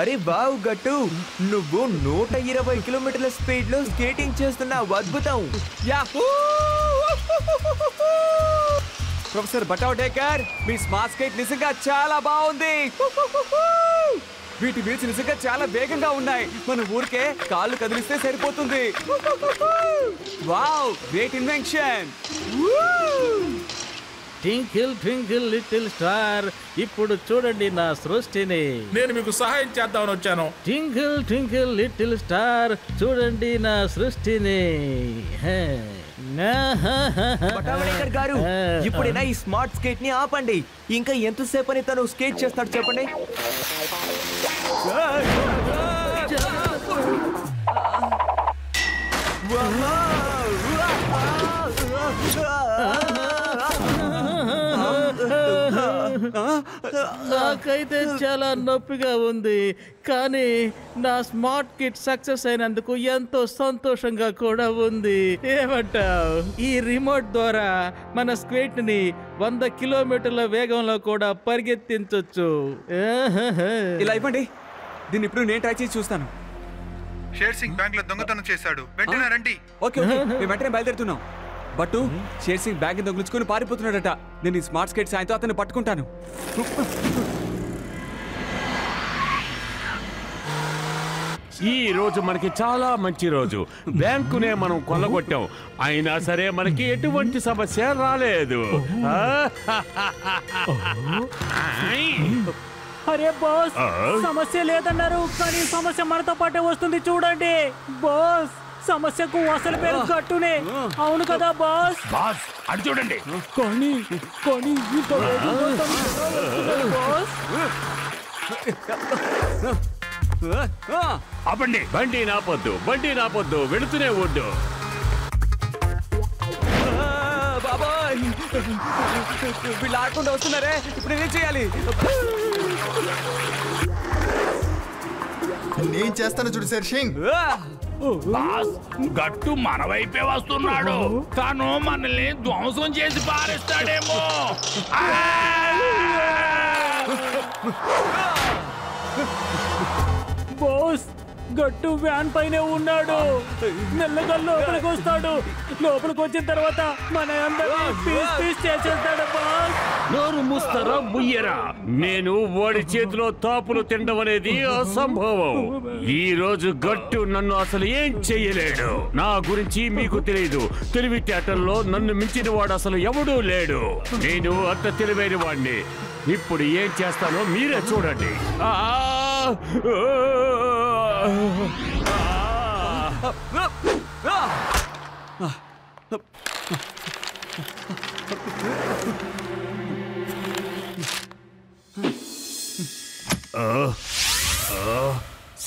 అరే వావ్ గట్టు, నువ్వు 120 కిలోమీటర్ల స్పీడ్ లో స్కేటింగ్ చేస్తున్నావు, అద్భుతం. ప్రొఫెసర్ బటావడేకర్, మీ స్మార్ట్ స్కేట్ నిజంగా చాలా బాగుంది. వీటి వీల్స్ నిజంగా చాలా వేగంగా ఉన్నాయి. మన ఊరికే కాళ్ళు కదిలిస్తే సరిపోతుంది. Wow, great invention. Twinkle twinkle little star, ఇప్పుడు చూడండి నా సృష్టిని. నేను మీకు సహాయం చేద్దామని వచ్చాను. ట్వింకిల్ ట్వింకిల్ లిటిల్ స్టార్, చూడండి నా సృష్టిని. బటావడేకర్ గారు, ఇప్పుడైనా ఈ స్మార్ట్ స్కేట్ ని ఆపండి. ఇంకా ఎంతసేపు అని తను స్కేట్ చేస్తాడు చెప్పండి. నాకైతే చాలా నొప్పిగా ఉంది, కానీ నా స్మార్ట్ కిట్ సక్సెస్ అయినందుకు ఎంతో సంతోషంగా కూడా ఉంది. ఏమంటావ్? ఈ రిమోట్ ద్వారా మన స్కేట్ ని 100 కిలోమీటర్ల వేగంలో కూడా పరిగెత్తించొచ్చు. ఇలా ఇవ్వండి, దీన్ని ఇప్పుడు నేను ట్రై చేసి చూస్తాను. షేర్ సింగ్ బ్యాంక్ లో దొంగతనం చేశాడు, వెంటనే రండి. ఓకే ఓకే, మేము వెంటనే బయలుదేరుతున్నాం. బట్టు, షేర్ సింగ్ బ్యాగ్ దొంగిలించుకొని పారిపోతున్నాడట. నేను ఈ స్మార్ట్ స్కేట్ సాయంతో అతన్ని పట్టుకుంటాను. ఈ రోజు మనకి చాలా మంచి రోజు. బ్యాంకునే మనం కొల్లగొట్టాం, అయినా సరే మనకి ఎటువంటి సమస్య రాలేదు. అరే బాస్, సమస్య లేదన్నారు, కానీ సమస్య మనతో పాటే వస్తుంది. చూడండి బాస్, సమస్యకు అసలు పేరు గట్టునే. అవును కదా బాస్? బాస్ అటు చూడండి. కానీ బాస్, ఆపండి, బండి నాపొద్దు, వెళుతూనే వద్దు. బాబాయ్, వీళ్ళు ఆడకుండా వస్తున్నారే, ఇప్పుడు ఏం చేయాలి? నేను చేస్తాను చూడు షేర్ సింగ్. బాస్, గట్టు మన వైపే వస్తున్నాడు. తను మనల్ని ధ్వంసం చేసి పారేస్తాడేమో. బాస్, గట్టు వ్యాన్ పైనే ఉన్నాడు. మెల్లగా లోపలికి వస్తాడు. లోపలికి వచ్చిన తర్వాత మన అందరినీ పీస్ చేసేస్తాడు బాస్. నోరు ముస్తారా బుయ్యరా, నేను వాడి చేతిలో తాపులు తినడం అనేది అసంభవం. ఈ రోజు గట్టు నన్ను అసలు ఏం చెయ్యలేడు. నా గురించి మీకు తెలియదు, తెలివితేటల్లో నన్ను మించిన వాడు అసలు ఎవడూ లేడు. నేను అంత తెలివైన వాడిని. ఇప్పుడు ఏం చేస్తానో మీరే చూడండి.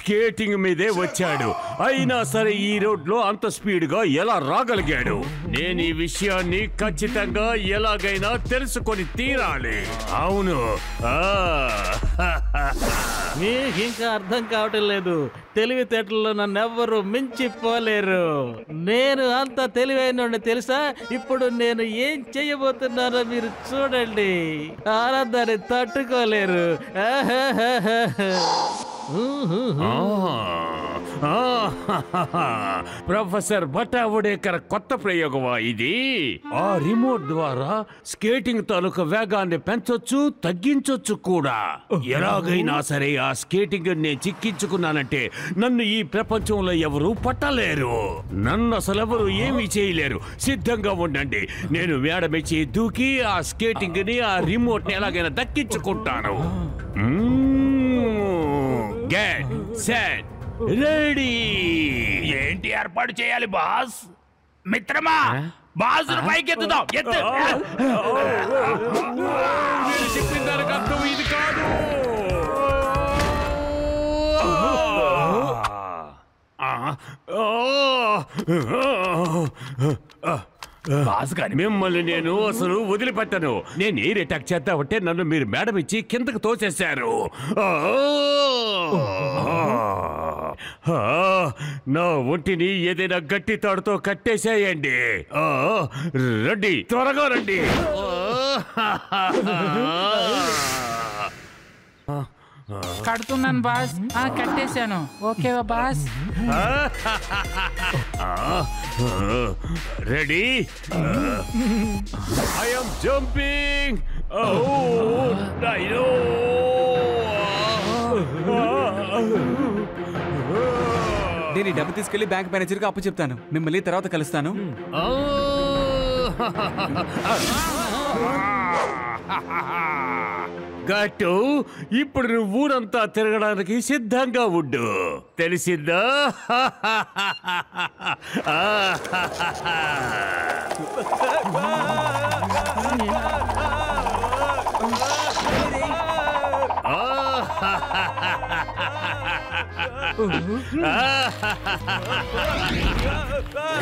స్కేటింగ్ మీదే వచ్చాడు, అయినా సరే ఈ రోడ్ లో అంత స్పీడ్ గా ఎలా రాగలిగాడు? నేను ఈ విషయాన్ని ఖచ్చితంగా ఎలాగైనా తెలుసుకొని తీరాలి. అవును, మీకు ఇంకా అర్థం కావటం లేదు. తెలివితేటల్లో నన్ను ఎవ్వరూ మించిపోలేరు. నేను అంత తెలివైన తెలుసా? ఇప్పుడు నేను ఏం చెయ్యబోతున్నానో మీరు చూడండి. ఆనందాన్ని తట్టుకోలేరు. ప్రొఫెసర్ బటావడేకర్ కొత్త ప్రయోగమా ఇది? ఆ రిమోట్ ద్వారా స్కేటింగ్ తాలూకు వేగాన్ని పెంచొచ్చు, తగ్గించొచ్చు కూడా. ఎలాగైనా సరే ఆ స్కేటింగ్ నేను చిక్కించుకున్నానంటే నన్ను ఈ ప్రపంచంలో ఎవరు పట్టలేరు. నన్ను అసలు ఎవరు ఏమీ చేయలేరు. సిద్ధంగా ఉండండి, నేను మేడమెచ్చి దూకి ఆ స్కేటింగ్ ని, ఆ రిమోట్ ని ఎలాగైనా దక్కించుకుంటాను. Get set ready. ఏంటి ఏర్పాటు చేయాలి బాస్? మిత్రమా, బాస్ పైకెత్తుదాం. చెప్పిన దానికి అర్థం ఇది కాదు. బాస్ గాని మిమ్మల్ని నేను అసలు వదిలిపెట్టను. నేను ఏ అటాక్ చేద్దామంటే నన్ను మీరు మేడం ఇచ్చి కిందకు తోసేశారు. నా ఒంటిని ఏదైనా గట్టి తాడుతో కట్టేసేయండి. రండి, త్వరగా రండి. కడుతున్నాను బాస్. కట్టేశాను. ఓకేవా boss? Ready? I am jumping. నేను ఈ డబ్బు తీసుకెళ్లి బ్యాంక్ మేనేజర్కి అప్పు చెప్తాను. మిమ్మల్ని తర్వాత కలుస్తాను. గట్టు, ఇప్పుడు నువ్వు ఊరంతా తిరగడానికి సిద్ధంగా ఉండు. తెలిసిందా?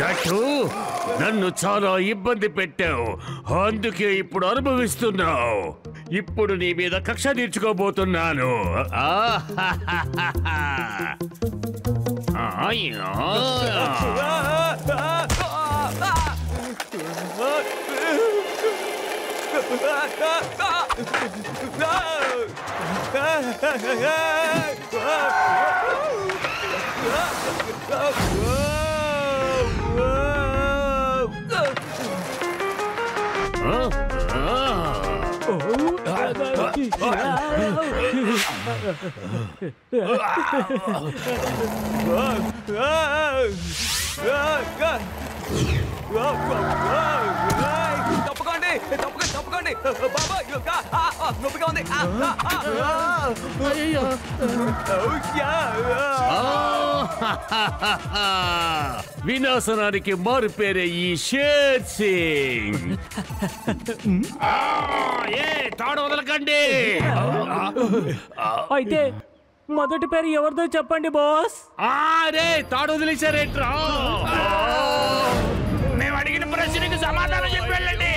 గట్టు, నన్ను చాలా ఇబ్బంది పెట్టావు, అందుకే ఇప్పుడు అనుభవిస్తున్నావు. ఇప్పుడు నీ మీద కక్ష తీర్చుకోబోతున్నాను. తప్పకండి, తప్పకండి బాబా, నొప్పిగా ఉంది. వినాశనానికి మారు పేరే ఈ షేర్ సింగ్. తాడు వదలకండి. అయితే మొదటి పేరు ఎవరిదో చెప్పండి బాస్. రే, తాడు వదిలేశారేట్రా? మేము అడిగిన ప్రశ్నకి సమాధానం చెప్పి వెళ్ళండి.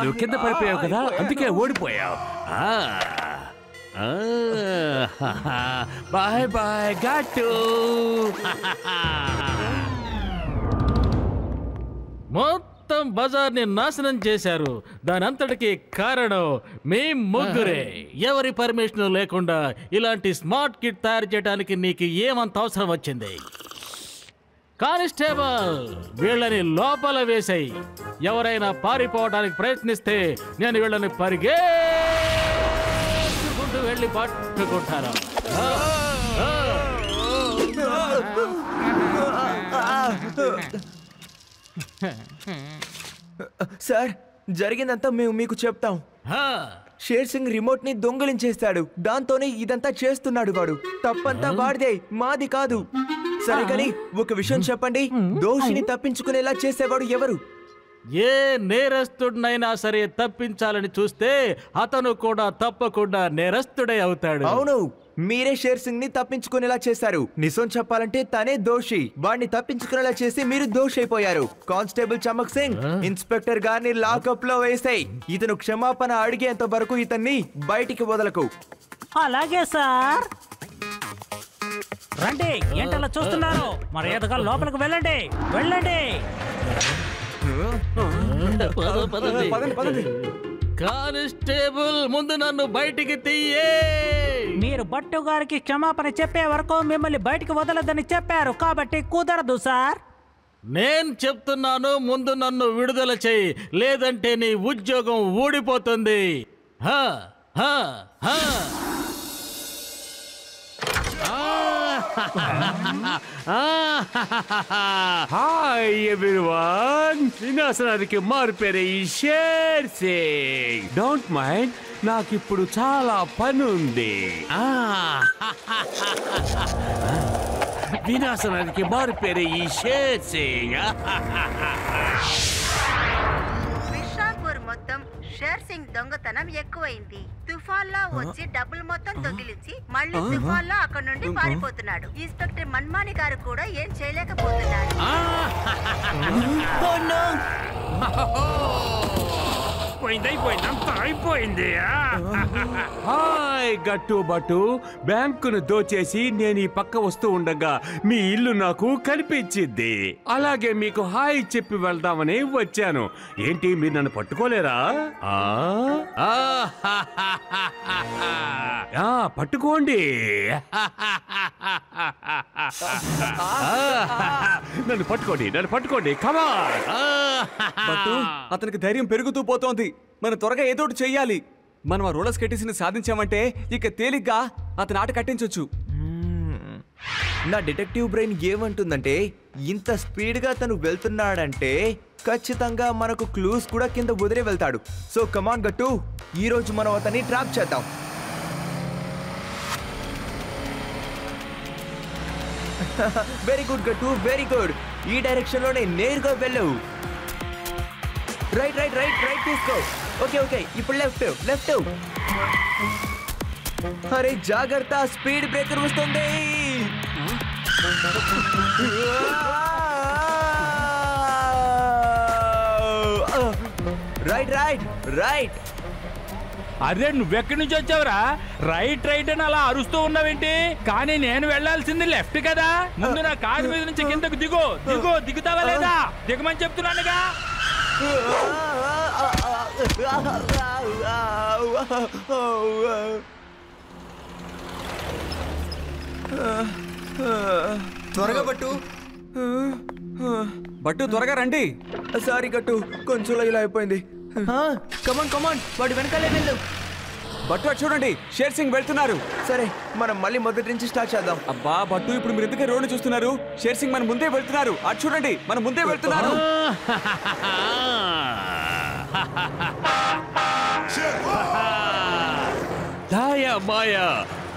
నువ్వు కింద పడిపోయావు కదా, అందుకే ఓడిపోయావు. బాయ్ బాయ్ గట్టు. మొత్తం బజార్ని నాశనం చేశారు. దానంతటికి కారణం మీ ముగ్గురే. ఎవరి పర్మిషన్ లేకుండా ఇలాంటి స్మార్ట్ కిట్ తయారు చేయడానికి నీకు ఏమంత అవసరం వచ్చింది? కానిస్టేబుల్, వీళ్ళని లోపల వేసాయి. ఎవరైనా పారిపోవడానికి ప్రయత్నిస్తే నేను వీళ్ళని పరిగెత్తుకుంటూ వెళ్ళి పట్టుకుంటాను. సార్, జరిగిందంతా మేము మీకు చెప్తాం. షేర్ సింగ్ రిమోట్ ని దొంగిలించేస్తాడు. దాంతోనే ఇదంతా చేస్తున్నాడు. వాడు తప్పంతా వాడిదే, మాది కాదు. సరే కానీ ఒక విషయం చెప్పండి, దోషిని తప్పించుకునేలా చేసేవాడు ఎవరు? ఏ నేరస్తుడినైనా సరే తప్పించాలని చూస్తే అతను కూడా తప్పకుండా నేరస్తుడే అవుతాడు. అవును, మీరే షేర్ సింగ్ ని తప్పించుకునేలా చేశారు. నిజం చెప్పాలంటే తనే దోషి. వాడిని తప్పించుకునేలా చేసి మీరు దోషి అయిపోయారు. కానిస్టేబుల్ చమక్ సింగ్, ఇన్స్పెక్టర్ గారిని లాకప్ లో వేసాయి. ఇతను క్షమాపణ అడిగేంత వరకు ఇతన్ని బయటికి వదలకు. అలాగే సార్. రండి, ఏంటలా చూస్తున్నారు? మర్యాదగా లోపలికి వెళ్ళండి, వెళ్ళండి. కానిస్టేబుల్, ముందు నన్ను బయటికి తీయే. మీరు భట్టు గారికి క్షమాపణ చెప్పే వరకు మిమ్మల్ని బయటికి వదలదని చెప్పారు, కాబట్టి కుదరదు సార్. నేను చెప్తున్నాను, ముందు నన్ను విడుదల చేయి, లేదంటే నీ ఉద్యోగం ఊడిపోతుంది. హాయ్ ఎవ్రీవన్, వినాశనానికి మారుపేరే ఈ షేర్ సింగ్. డోంట్ మైండ్, నాకిప్పుడు చాలా పని ఉంది. వినాశనానికి మారుపేరే ఈ షేర్ సింగ్. విషాపూర్ మొత్తం షేర్ సింగ్ దొంగతనం ఎక్కువైంది. తుఫాన్లా వచ్చి డబ్బులు మొత్తం దొంగిలించి మళ్ళీ తుఫాన్లా అక్కడ నుండి పారిపోతున్నాడు. ఇన్స్పెక్టర్ మన్మాని గారు కూడా ఏం చేయలేకపోతున్నారు. అంతా అయిపోయింది. హాయ్ గట్టు బట్టు, బ్యాంకును దోచేసి నేను ఈ పక్క వస్తూ ఉండగా మీ ఇల్లు నాకు కనిపించింది. అలాగే మీకు హాయ్ చెప్పి వెళ్దామని వచ్చాను. ఏంటి మీరు నన్ను పట్టుకోలేరా? పట్టుకోండి. నన్ను పట్టుకోండి కమాన్. బట్టు, అతనికి ధైర్యం పెరుగుతూ పోతోంది. మనం త్వరగా ఏదో ఒకటి చెయ్యాలి. మనం ఆ రోలర్ స్కేటింగ్స్ ని సాధించామంటే ఇక తేలిగ్గా అతని ఆట కట్టించొచ్చు. నా డిటెక్టివ్ బ్రెయిన్ ఏమంటుందంటే ఇంత స్పీడ్ గా తను వెళ్తున్నాడంటే ఖచ్చితంగా మనకు క్లూస్ కూడా కింద వదిలే వెళ్తాడు. సో కమాన్ గట్టు, ఈ రోజు మనం అతన్ని ట్రాప్ చేద్దాం. వెరీ గుడ్ గట్టు, వెరీ గుడ్. ఈ డైరెక్షన్ లోనే నేరుగా వెళ్ళవు. రైట్ రైట్ రైట్ రైట్ తీసుకో. ఓకే ఇప్పుడు లెఫ్ట్. అరే జాగ్రత్త, స్పీడ్ బ్రేకర్ వస్తుంది. రైట్. అరే నువ్వెక్కడి నుంచి వచ్చావురా? రైట్ అని అలా అరుస్తూ ఉన్నావేంటి? కానీ నేను వెళ్లాల్సింది లెఫ్ట్ కదా. ముందు నా కారు మీద నుంచి కిందకు దిగుతావా లేదా? దిగమని చెప్తున్నానుగా. త్వరగా బట్టు త్వరగా రండి. సారీ గట్టు, కొంచెం ఇలా అయిపోయింది. కమాన్ వాడు వెనకాలే వెళ్ళు. బట్టు అటు చూడండి, షేర్ సింగ్ వెళ్తున్నారు. సరే మనం మళ్ళీ మొదటి నుంచి స్టార్ట్ చేద్దాం. అబ్బా బట్టు, ఇప్పుడు మీరు ఎందుకే రోడ్డు చూస్తున్నారు? షేర్ సింగ్ మన ముందే వెళ్తున్నారు. అటు చూడండి, మన ముందే వెళ్తున్నారు. మాయా,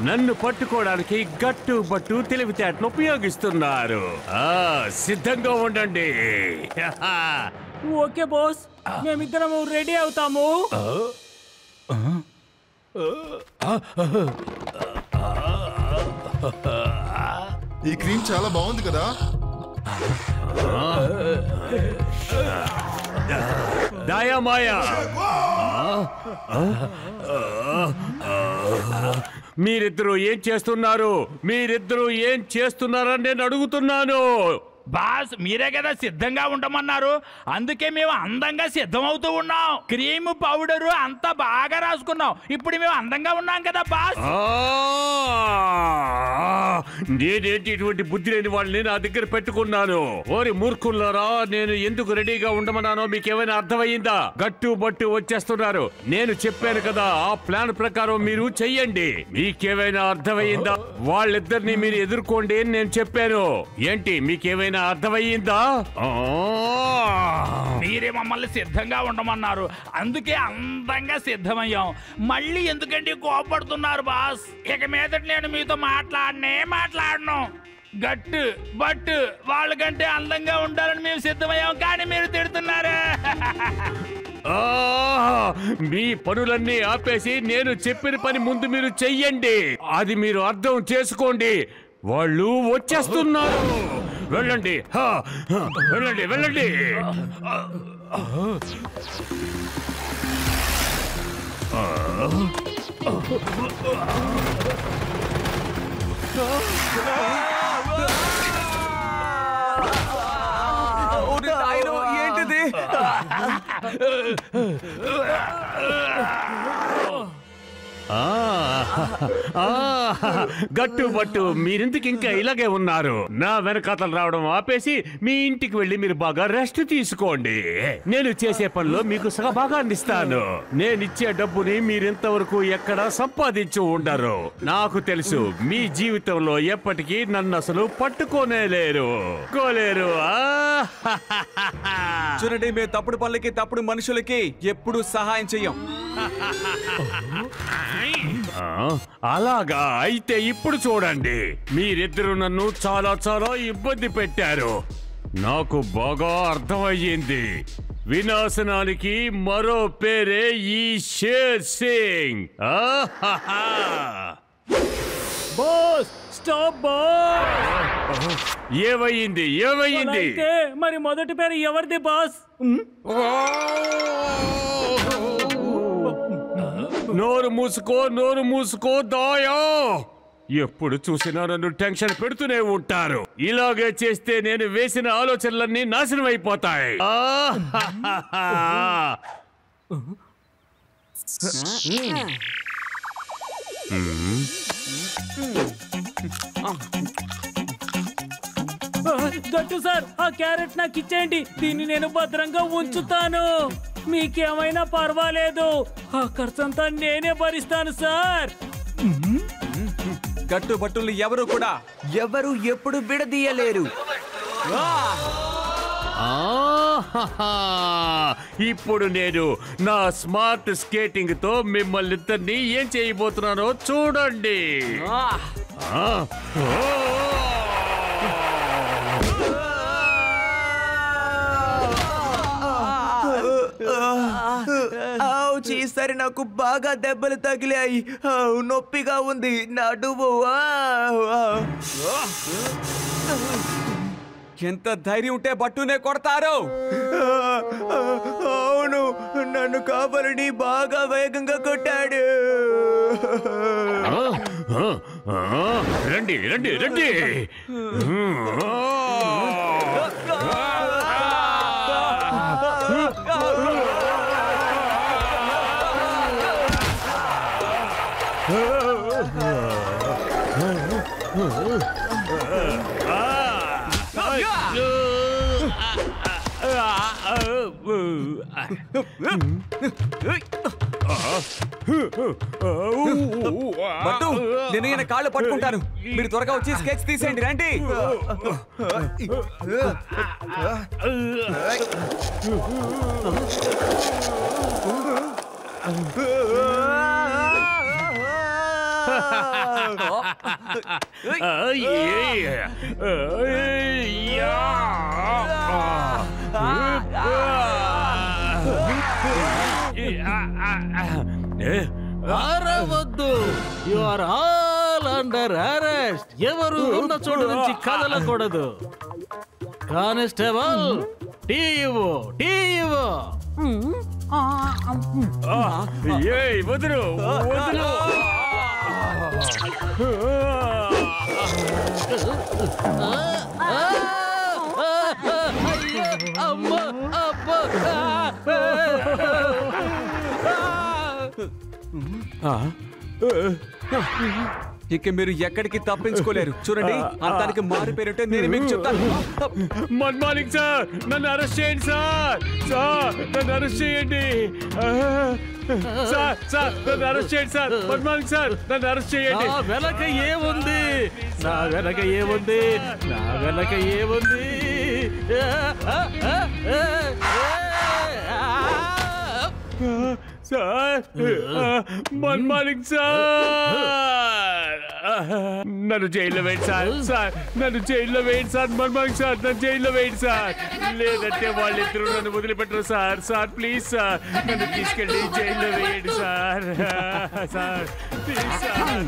నన్ను పట్టుకోవడానికి గట్టు బట్టు తెలివితేటను ఉపయోగిస్తున్నారు. సిద్ధంగా ఉండండి. ఓకే బాస్, మేమిద్దరం రెడీ అవుతాము. ఈ క్రీమ్ చాలా బాగుంది కదా. మాయా, మీరిద్దరూ ఏం చేస్తున్నారని నేను అడుగుతున్నాను. బాస్ మీరే కదా సిద్ధంగా ఉండమన్నారు, అందుకే మేము అందంగా సిద్ధమవుతూ ఉన్నాం. క్రీమ్ పౌడరు అంతా బాగా రాసుకున్నాం. ఇప్పుడు మేము అందంగా ఉన్నాం కదా బాస్. నేనేంటి ఇటువంటి బుద్ధి లేని వాళ్ళని నా దగ్గర పెట్టుకున్నాను? ఓరి మూర్ఖుల్లారా, నేను ఎందుకు రెడీగా ఉండమన్నానో మీకేమైనా అర్థమయ్యిందా? గట్టు బట్టు వచ్చేస్తున్నారు. నేను చెప్పాను కదా, ఆ ప్లాన్ ప్రకారం మీరు చెయ్యండి. మీకేమైనా అర్థమయ్యిందా? వాళ్ళిద్దరిని మీరు ఎదుర్కోండి అని నేను చెప్పాను. ఏంటి మీకేమైనా అర్థమయ్యిందా? మీరే మమ్మల్ని సిద్ధంగా ఉండమన్నారు, అందుకే అందంగా సిద్ధమయ్యాం. మళ్ళీ ఎందుకంటే కోపడుతున్నారు బాస్? ఇక మీదట నేను మీతో మాట్లాడను. గట్టు బట్టు వాళ్ళకంటే అందంగా ఉండాలని మేము సిద్ధమయ్యాం, కానీ మీరు తిడుతున్నారు. మీ పనులన్నీ ఆపేసి నేను చెప్పిన పని ముందు మీరు చెయ్యండి. అది మీరు అర్థం చేసుకోండి. వాళ్ళు వచ్చేస్తున్నారు. వెళ్ళండి. ఏంటిది? గట్టు బట్టు మీరెందుకు ఇంకా ఇలాగే ఉన్నారు? నా వెనకాతలు రావడం ఆపేసి మీ ఇంటికి వెళ్ళి మీరు బాగా రెస్ట్ తీసుకోండి. నేను చేసే పనిలో మీకు సగభాగాన్ని ఇస్తాను. నేనిచ్చే డబ్బుని మీరింతవరకు ఎక్కడ సంపాదించి ఉండరు. నాకు తెలుసు, మీ జీవితంలో ఎప్పటికీ నన్ను అసలు పట్టుకోనేలేరు. చూడండి, మేము తప్పుడు పనులకి తప్పుడు మనుషులకి ఎప్పుడు సహాయం చెయ్యం. అలాగా అయితే ఇప్పుడు చూడండి, మీరిద్దరు నన్ను చాలా చాలా ఇబ్బంది పెట్టారు. నాకు బాగా అర్థమయ్యింది. వినాశనానికి మరో పేరే ఈ share Singh. Boss stop boss. ఏమైంది? మరి మొదటి పేరు ఎవరిది బాస్? నోరు మూసుకో దాయా. ఎప్పుడు చూసినా నన్ను టెన్షన్ పెడుతూనే ఉంటారు. ఇలాగే చేస్తే నేను వేసిన ఆలోచనలన్నీ నాశనం అయిపోతాయి. గట్టు సార్, ఆ క్యారెట్ నాకు ఇచ్చేయండి. దీన్ని నేను భద్రంగా ఉంచుతాను. మీకేమైనా పర్వాలేదు, ఆ ఖర్చంతా నేనే భరిస్తాను సార్. గట్టు బట్టుల్ని ఎవరు ఎప్పుడు విడదీయలేరు. ఇప్పుడు నేను నా స్మార్ట్ స్కేటింగ్ తో మిమ్మల్ని ఇద్దరిని ఏం చేయబోతున్నానో చూడండి. ఈసారి నాకు బాగా దెబ్బలు తగిలాయి. నొప్పిగా ఉంది నడుము. ఎంత ధైర్యం ఉంటే బట్టునే కొడతారు? అవును, నన్ను కావాలని బాగా వేగంగా కొట్టాడు. రండి రండి రండి. బట్టు, నేను ఈయన కాళ్ళు పట్టుకుంటాను. మీరు త్వరగా వచ్చి స్కెచ్ తీసేయండి. రండి. అరవద్దు, you are all under arrest. ఎవరు ఉన్న చోటు నుంచి కదలకూడదు. కానిస్టేబుల్, టీ ఇవ్వు. వదులు వదులు. ఇక మీరు ఎక్కడికి తప్పించుకోలేరు. చూడండి, అంతానికి మారి పేరుంటే నేను మీకు చెప్తాను. గుడ్ మార్నింగ్ సార్, నన్ను అరెస్ట్ చేయండి సార్. నన్ను అరెస్ట్ చేయండి సార్. నన్ను అరెస్ట్ చేయండి సార్. గుడ్ మార్నింగ్ సార్, నన్ను అరెస్ట్ చేయండి. నా వెనక ఏముంది? Sir, good morning sir. నన్ను జైల్లో వేయండి సార్. నన్ను జైల్లో వేయండి సార్. గుడ్ మార్నింగ్ సార్, నన్ను జైల్లో వేయండి సార్. లేదంటే వాళ్ళిద్దరూ నన్ను వదిలిపెట్టరు సార్. ప్లీజ్ సార్, నన్ను తీసుకెళ్ళి జైల్లో వేయండి సార్. Please sir.